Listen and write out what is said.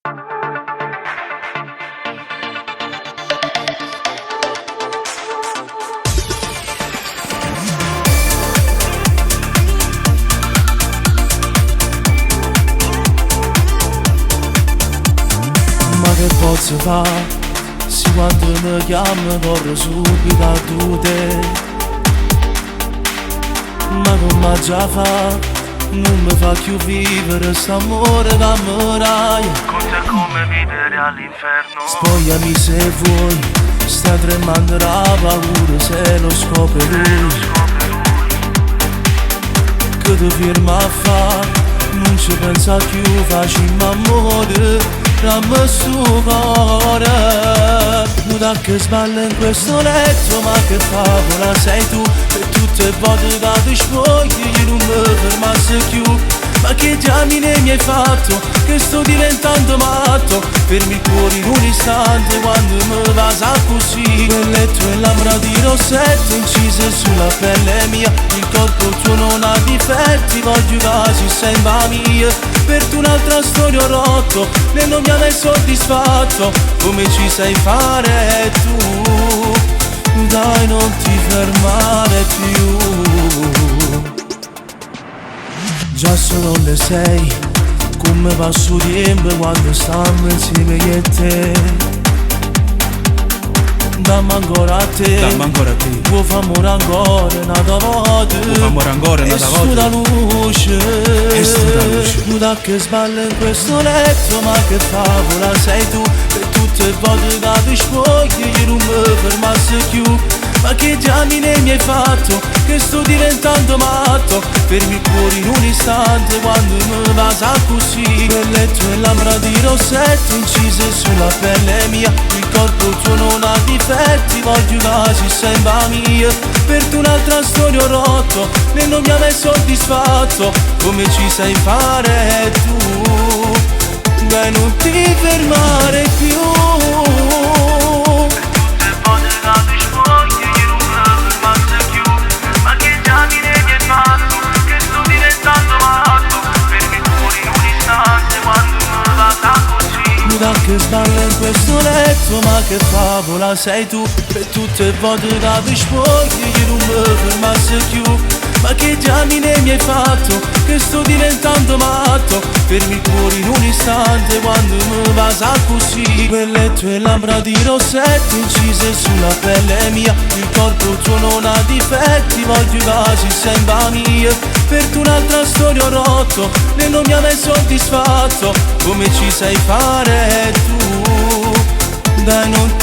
Ma che posso fare? Se quando mi chiami corro subito a te. Ma come già fa? Non mi fa più vivere st'amore da muraia. Conta come vivere all'inferno. Spogliami se vuoi, sta tremando la paura se lo scopre lui. Che ti firma a fa, non ci pensa più, facciamo amore. Dammi sto cuore. Non da che sballa in questo letto, ma che favola sei tu. Per tutte le volte che ti spogli io non mi fermassi più. Ma che diamine mi hai fatto, che sto diventando matto. Fermi il cuore in un istante quando mi vasa così. Quel letto e labbra di rossetto incise sulla pelle mia. Il corpo tuo non ha difetti, voglio quasi sembra mia. Per tu un'altra storia ho rotto, lei non mi ha mai soddisfatto. Come ci sai fare tu? Dai, non ti fermare più. Già sono le 6, come passo tempo quando stiamo insieme io e te. Dammi ancora a te, dammi ancora a te. Vuoi fare amore ancora un'altra volta. Vuoi fare amore ancora un'altra volta. E su da luce, e su da luce. Non da che sballa in questo letto, ma che favola sei tu. Per tutte le volte che ti spogli io non mi fermassi più. Ma che diamine mi hai fatto, che sto diventando matto. Fermi il cuore in un istante quando mi vasa così. Quel letto e labbra di rossetto incise sulla pelle mia. Il corpo tuo non ha difetti, voglio quasi sembra mia. Per tu un'altra storia ho rotto, lei non mi ha mai soddisfatto. Come ci sai fare tu? Dai, non ti fermare più. Da che sballa in questo letto, ma che favola sei tu. Per tutte le volte che ti spogli io non mi fermassi più. Ma che diamine mi hai fatto, che sto diventando matto. Fermi il cuore in un istante quando mi vasa così. Quel letto e labbra di rossetto incise sulla pelle mia. Il corpo tuo non ha difetti, voglio quasi sembra mia. Per tu un'altra storia ho rotto, lei non mi ha mai soddisfatto. Come ci sai fare tu? Dai, non